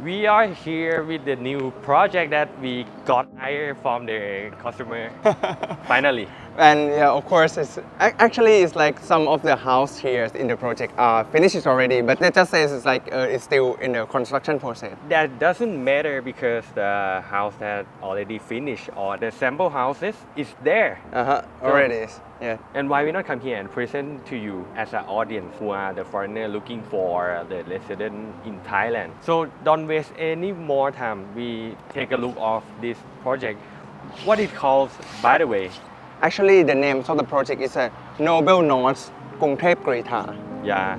We are here with the new project that we got hired from the customer. Finally. And yeah, of course, actually it's like some of the house here in the project are finished already, but it just says it's like it's still in the construction process. That doesn't matter because the house that already finished or the sample houses is there. Already is. Yeah. And why we not come here and present to you as an audience who are the foreigner looking for the resident in Thailand. So don't waste any more time. We take a look of this project. What it calls, by the way. Actually, the name of the project is a Noblenorse Krungthep-Kreetha. Yeah.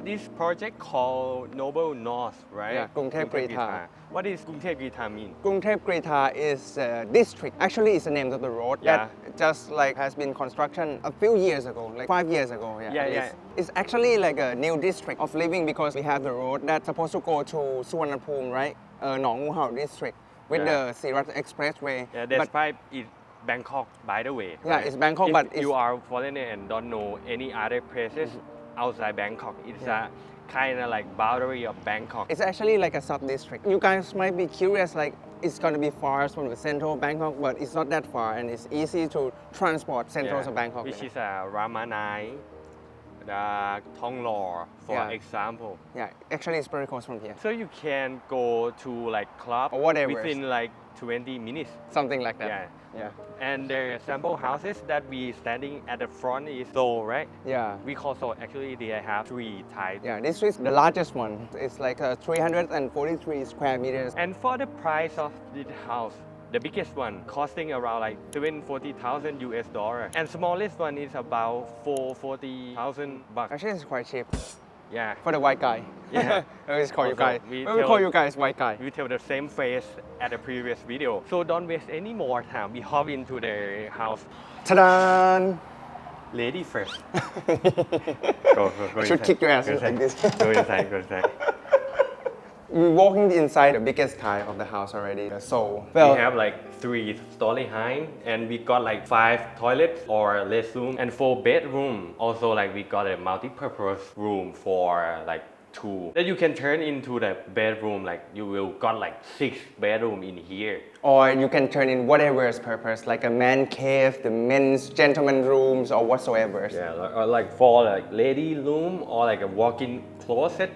This project called Noblenorse, right? Yeah, Krungthep Kreetha. What does Krungthep Kreetha mean? Krungthep Kreetha is a district. Actually, it's the name of the road that just like has been construction a few years ago, like 5 years ago. Yeah. It's actually like a new district of living because we have the road that's supposed to go to Suvarnabhumi, right? Nong Mu Hao district with the Sirat Expressway. Yeah, despite it's Bangkok, by the way. Yeah, right? it's Bangkok, if but you are foreigner and don't know any other places outside Bangkok, it's a kind of like boundary of Bangkok. It's actually like a sub-district. You guys might be curious, like it's going to be far from the central Bangkok, but it's not that far and it's easy to transport central to Bangkok. Which is Ramanai, the Thong Lo, for example. Yeah, actually it's very close from here. So you can go to like club or whatever within like 20 minutes. Something like that. Yeah. And the sample houses that we standing at the front is Seoul, right? Yeah. We call Seoul. Actually, they have 3 types. Yeah, this is the largest one. It's like 343 square meters. And for the price of this house, the biggest one costing around like $40,000 US. And smallest one is about 40,000 bucks. Actually, it's quite cheap. Yeah. For the white guy. Yeah. We call you guys. We call you guys white guy. We tell the same phrase at the previous video. So don't waste any more time. We hop into the house. Ta-da! Lady first. Go I should kick your ass like this. Go inside. We're walking inside the biggest type of the house already, the Seoul. We have like 3-story high and we got like 5 toilets or restroom and 4 bedroom. Also like we got a multi-purpose room for like 2 that you can turn into the bedroom. Like you will got like 6 bedroom in here. Or you can turn in whatever's purpose, like a man cave, the men's gentleman rooms or whatsoever. Yeah, or like for like lady room or like a walk-in closet.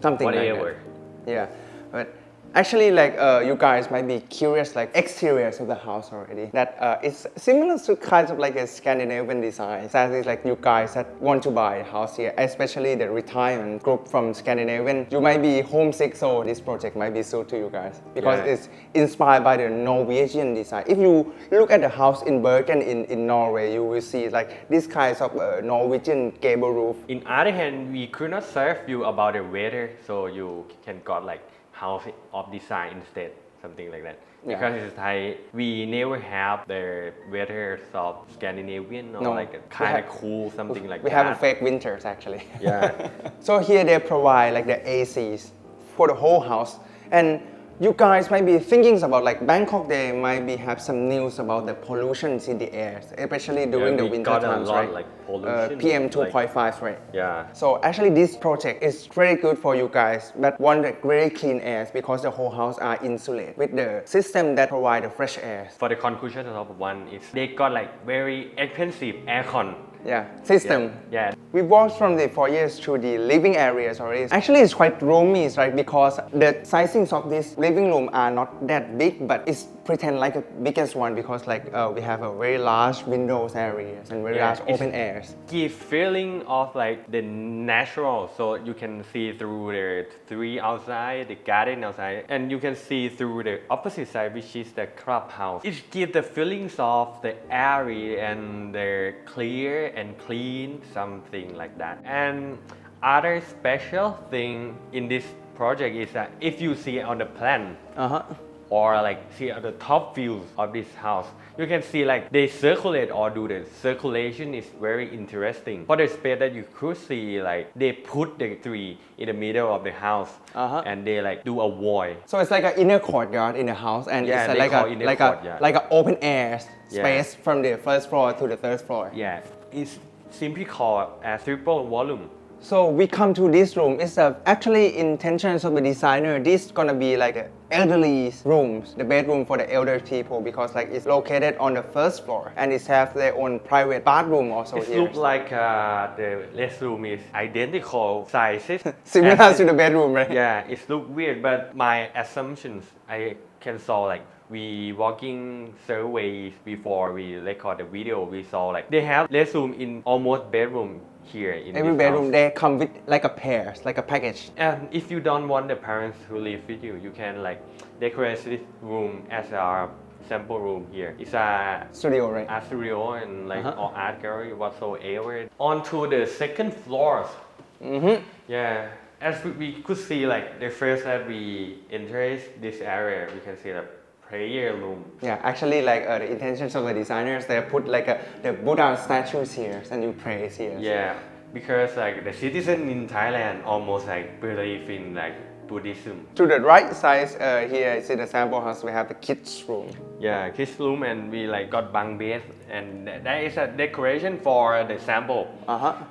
Something whatever. Like that. Yeah, but actually like you guys might be curious like exteriors of the house already. That it's similar to kinds of like a Scandinavian design. That is like you guys that want to buy a house here, especially the retirement group from Scandinavian. You might be homesick, so this project might be suited to you guys because it's inspired by the Norwegian design. If you look at the house in Bergen in Norway, you will see like this kinds of Norwegian gable roof. In other hand, we could not serve you about the weather, so you can got like house of design instead, something like that. Because it's Thai, we never have the weather of Scandinavian or like a kind of cool, something like that. We have a fake winters actually. Yeah. So here they provide like the ACs for the whole house. And you guys might be thinking about like Bangkok, they might be have some news about the pollution in the air, especially during the winter times, right? Like pollution, PM 2.5, right? Yeah. So actually this project is very good for you guys that want the very clean air because the whole house are insulated with the system that provide the fresh air. For the conclusion of one is they got like very expensive aircon. System. Yeah. We walked from the foyers to the living areas already. Actually, it's quite roomy, right? Because the sizings of this living room are not that big, but it's pretend like the biggest one because like we have a very large windows areas and very large open airs. Give feeling of like the natural, so you can see through the tree outside, the garden outside, and you can see through the opposite side, which is the clubhouse. It gives the feelings of the airy and the clear and clean, something like that. And other special thing in this project is that if you see on the plan or like see on the top views of this house, You can see like they circulate or do the circulation is very interesting. For the space that you could see, like they put the tree in the middle of the house and they like do a wall. So it's like an inner courtyard in the house, and Yeah, it's they like call a inner like courtyard. a like an open air Yeah. space from the first floor to the third floor. Yeah, it's simply called a triple volume. So we come to this room. It's actually intentions of the designer. This gonna be like the elderly rooms, the bedroom for the elder people, because like it's located on the first floor and it have their own private bathroom also It here. looks like the restroom is identical sizes. Similar to the bedroom, right? Yeah, it looks weird, but my assumptions, I can saw like we walking surveys before we record the video, we saw like they have restroom in almost bedroom here in Every this bedroom house. they come with like a pair, like a package. And if you don't want the parents to live with you, you can like decorate this room as a sample room here. It's a Studio, right? art studio and like or art gallery whatsoever. On to the second floors. Yeah, as we could see like the first that we entered this area, we can see the prayer room. Yeah, actually, like the intentions of the designers, they put like the Buddha statues here, and you pray here. Yeah, because like the citizen in Thailand almost like believe in like Buddhism. To the right side here, is in the sample house, we have the kids room. Yeah, kids room, and we like got bunk bed, and that is a decoration for the sample.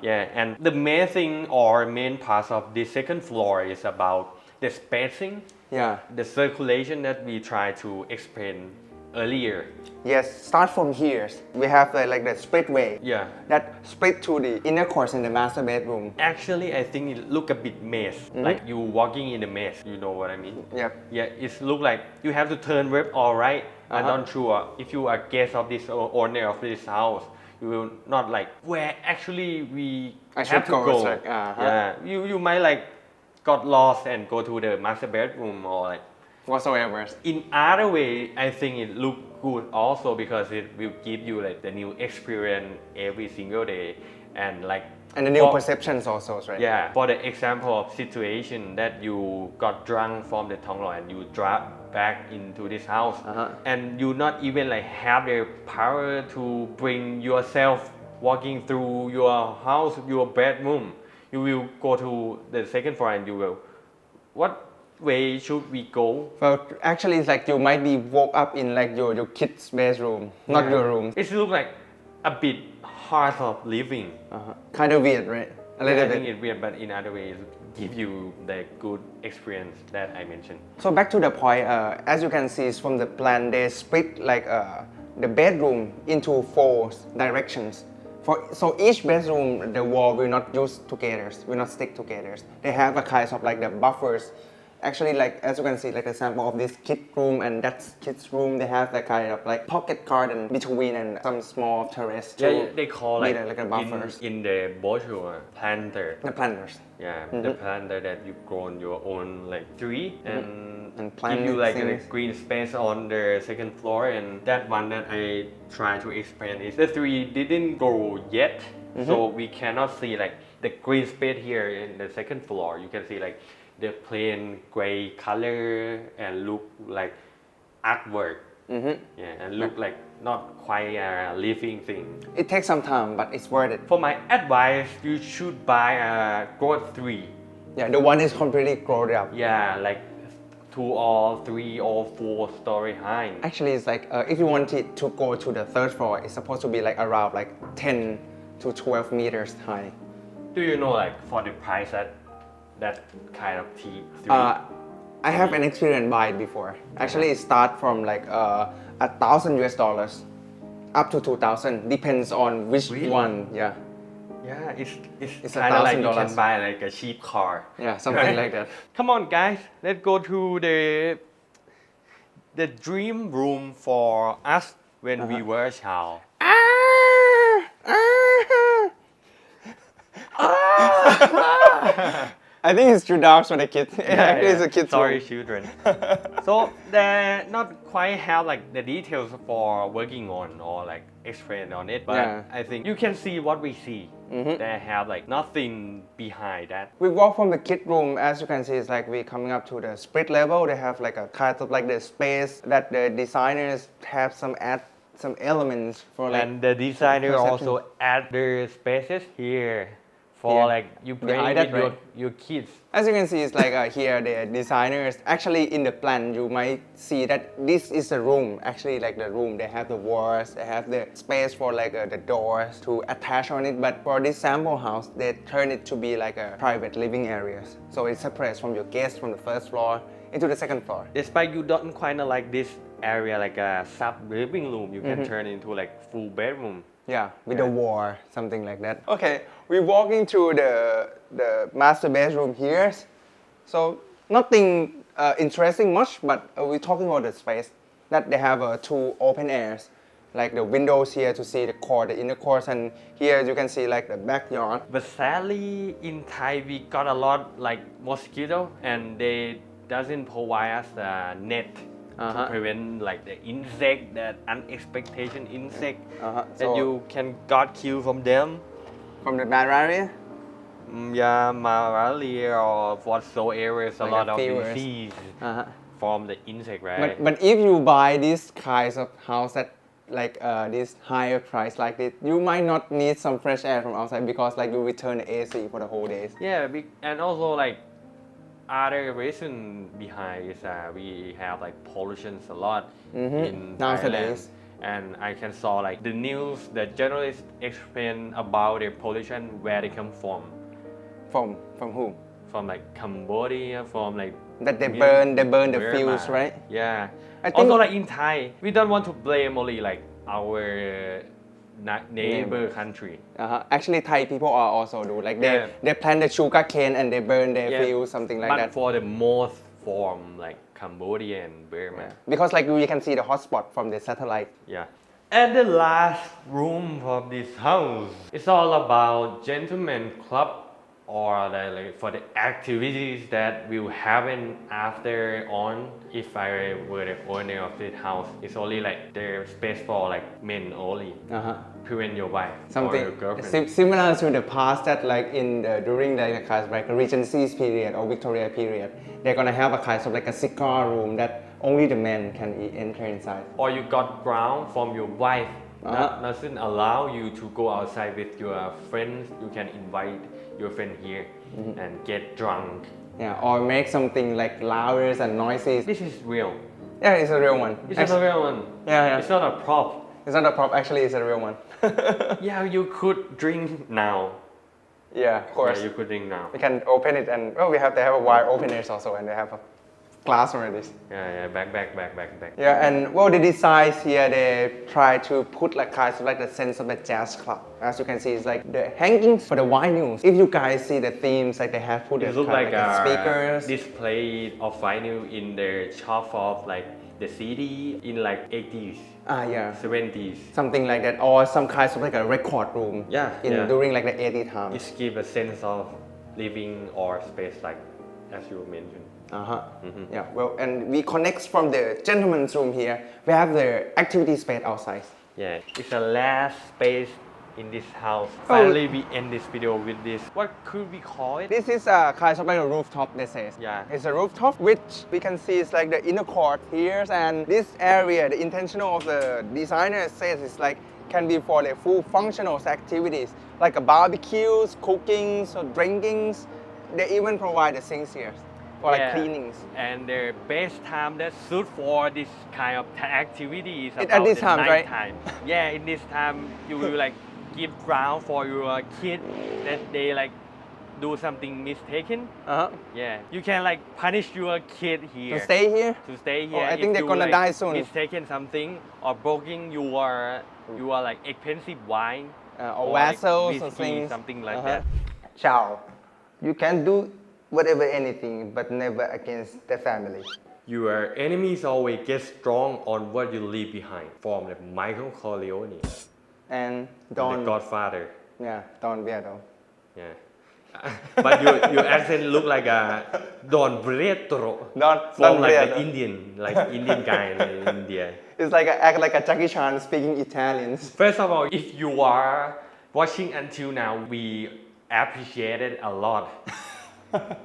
Yeah, and the main thing or main part of the second floor is about the spacing. Yeah. The circulation that we try to explain earlier. Yes, start from here. We have like the splitway. Yeah. That split to the inner course in the master bedroom. Actually, I think it look a bit maze, like you walking in a maze. You know what I mean? Yep. Yeah, it look like you have to turn left or right. I'm not sure if you are guest of this or owner of this house. You will not like where actually we I have should to go, go. it's like, Yeah, you might like got lost and go to the master bedroom or like Whatsoever. in other way. I think it look good also because it will give you like the new experience every single day and like And the new perceptions also, right? yeah, for the example of situation that you got drunk from the Thonglor and you drive back into this house and you not even like have the power to bring yourself walking through your house, your bedroom. You will go to the second floor and you will, what way should we go? Well, actually, it's like you might be woke up in like your kids' bedroom, not your room. It looks like a bit hard of living. Kind of weird, right? A little I bit. think it's weird, but in other ways, give you the good experience that I mentioned. So back to the point, as you can see from the plan, they split like the bedroom into 4 directions. So each bedroom, the wall will not use together, will not stick together. They have a kind of like the buffers. Actually, like as you can see, like the sample of this kid room and that kid's room, they have the kind of like pocket garden between and some small terrace. Yeah, they call like, a buffers. in the brochure planter. The planters. Yeah, the planter that you grown your own like tree and plant give you like a things. green space on the second floor. And that one that I try to explain is the tree didn't grow yet, so we cannot see like the green space here in the second floor. You can see like the plain gray color and look like artwork. Yeah, and look like not quite a living thing. It takes some time, but it's worth it. For my advice, you should buy a growth tree. Yeah, the one is completely grown up. Yeah, like 2 or 3 or 4 story high. Actually, it's like if you want it to go to the third floor, it's supposed to be like around like 10 to 12 meters high. Do you know like for the price that kind of tree? I have an experience by it before. Actually, it starts from like $1,000 up to 2,000, depends on which Really? one. Yeah, Yeah, it's It's kind of like you $1,000. can buy like a cheap car. yeah, something like that. Come on, guys, let's go to the dream room for us when we were a child. I think it's too dark for the kids. Actually, it's a kid's Sorry, room. children. So they not quite have like the details for working on or like explain on it, but Yeah. I think you can see what we see. They have like nothing behind that. We walk from the kid room, as you can see, it's like we coming up to the split level. They have like a kind of like the space that the designers have some add some elements for like. And the designer perception. also add their spaces here for Here. like you play Behind with that, right? your kids. As you can see, it's like here the designers actually in the plan you might see that this is a room. Actually, like the room, they have the walls, they have the space for like the doors to attach on it. But for this sample house, they turn it to be like a private living areas. So it separates from your guests from the first floor into the second floor. Despite you don't kind of like this area like a sub living room, you can turn into like full bedroom. Yeah, with the wall, something like that. Okay, we're walking through the master bedroom here. So nothing interesting much, but we're talking about the space that they have two open airs, like the windows here to see the court, the inner courts, and here you can see like the backyard. But sadly, in Thai we got a lot like mosquito, and they doesn't provide us a net to prevent like the insect, that unexpected insect that So- you can got killed from them. From the malaria. Yeah, malaria or whatsoever, it's a Like lot a of fevers. disease from the insect, right? But if you buy this kinds of house that like this higher price like this, you might not need some fresh air from outside because like you return the AC for the whole days. Yeah, and also like other reason behind is we have like pollutions a lot in Nowadays. Thailand. And I can saw like the news, the journalists explain about the pollution, where they come from. From who? From like Cambodia, from like That they burn the Myanmar. fuels, right? Yeah. I think- Also like in Thai, we don't want to blame only like our neighbor country. Actually, Thai people are also do like Yeah. they plant the sugar cane and they burn their Yeah. fuels, something like but that. for the most form like Cambodia and Burma. Because like we can see the hotspot from the satellite. Yeah. And the last room of this house is all about gentleman club, or like for the activities that will happen after on. If I were the owner of this house, it's only like their space for like men only. Prevent your wife or Something your girlfriend. similar to the past that like in during the kind of like a Regency's period or Victoria period, they're gonna have a kind of like a cigar room that only the men can enter inside. Or you got ground from your wife that doesn't allow you to go outside with your friends. You can invite your friend here and get drunk. Yeah, or make something like louder and noises. This is real. Yeah, it's a real one. This is a real one. Yeah. It's not a prop. It's not a prop, actually it's a real one. Yeah, you could drink now. Yeah, of course. Yeah, you could drink now. We can open it and they have a wire openers also and they have a glass already. Yeah, back. Yeah, and the designs here they try to put like kind of like the sense of the jazz club. As you can see, it's like the hangings for the vinyls. If you guys see the themes, like they have put It looks like the a speakers. display of vinyl in the shop of like the CD in like 80s, Yeah. 70s. Something like that, or some kind of like a record room. Yeah, In yeah. during like the 80s times. It gives a sense of living or space, like as you mentioned. Yeah, well, and we connect from the gentleman's room here. We have the activity space outside. Yeah, it's the last space in this house. Finally, we end this video with this. What could we call it? This is a kind of like a rooftop, they say. Yeah. It's a rooftop, which we can see is like the inner court here. And this area, the intentional of the designer says it's like can be for the full functional activities, like a barbecues, cooking, so drinkings. They even provide the sinks here for like cleanings. And the best time that suit for this kind of activity is At about this the time, right? nighttime. Yeah, in this time you will like give ground for your kid that they like do something mistaken. Yeah, you can like punish your kid here. To stay here? To stay here. I think if they're you, gonna like, die soon. Mistaken something or broken your like expensive wine Or like vessels or whiskey, things. something like that. Ciao. You can do whatever anything, but never against the family. Your enemies always get strong on what you leave behind. From like Michael Corleone, And the Don. Godfather. Yeah, Don Vieto. Yeah. But your accent look like a Don Pietro. Don from like Pietro. the Indian guy in India. It's like act like a Jackie Chan speaking Italian. First of all, if you are watching until now, we appreciate it a lot.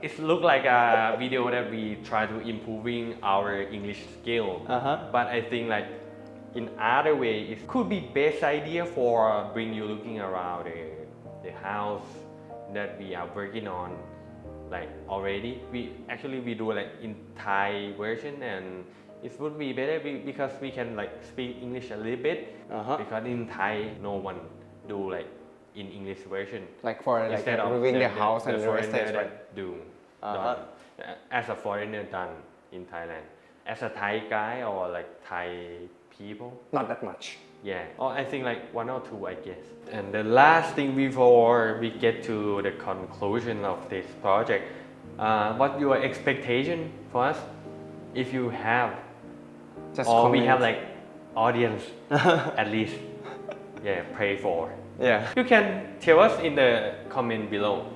It look like a video that we try to improving our English skill. But I think like in other way, it could be best idea for bring you looking around the house that we are working on like already. We do like in Thai version, and it would be better because we can like speak English a little bit, because in Thai no one do like in English version, like for like instead of reviewing the house and the real foreigner estate, right? that do done, as a foreigner done in Thailand. As a Thai guy or like Thai people, Not that much. yeah, or I think like one or two, I guess. And the last thing before we get to the conclusion of this project, what your expectation for us, if you have, Just or we comment. have like audience at least, yeah, pray for. Yeah. You can tell us in the comment below.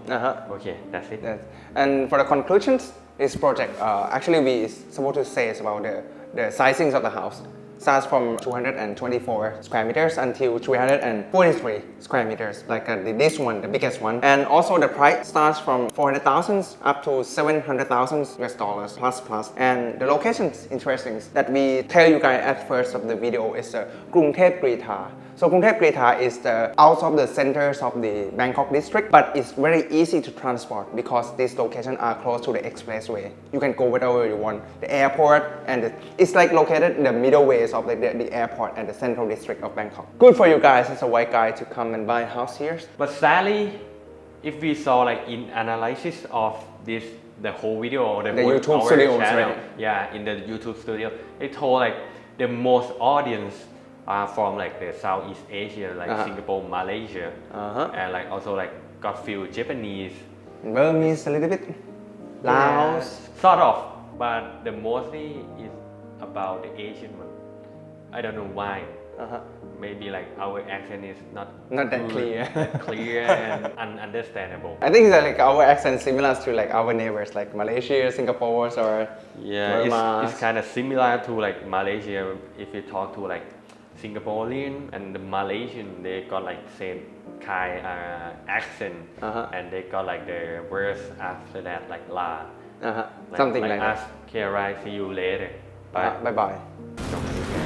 Okay, that's it. Yes. And for the conclusions, this project actually we is supposed to say is about the sizings of the house. Starts from 224 square meters until 343 square meters, like this one, the biggest one. And also the price starts from 400,000 up to 700,000 US dollars plus. And the locations interesting that we tell you guys at first of the video is Krungthep Kreetha. So Krungthep Kreetha is out of the centers of the Bangkok district, but it's very easy to transport because these locations are close to the expressway. You can go wherever you want. The airport and it's like located in the middle ways of the airport and the central district of Bangkok. Good for you guys as a white guy to come and buy a house here. But sadly, if we saw like in analysis of this, the whole video or the whole YouTube our studios, channel, right? yeah, in the YouTube studio, they told like the most audience are from like the Southeast Asia, like Singapore, Malaysia, and like also like got few Japanese, Burmese a little bit, Laos. yeah, sort of, but the mostly is about the Asian one. I don't know why. Maybe like our accent is not that good, clear. clear and ununderstandable. I think that like our accent similar to like our neighbors like Malaysia, Singapore, or Yeah, Burma. it's kind of similar to like Malaysia. If you talk to like Singaporean and the Malaysian, they got like same kind accent, and they got like the words after that like la. Something like us. that. Okay, right. See you later. Bye. Bye bye.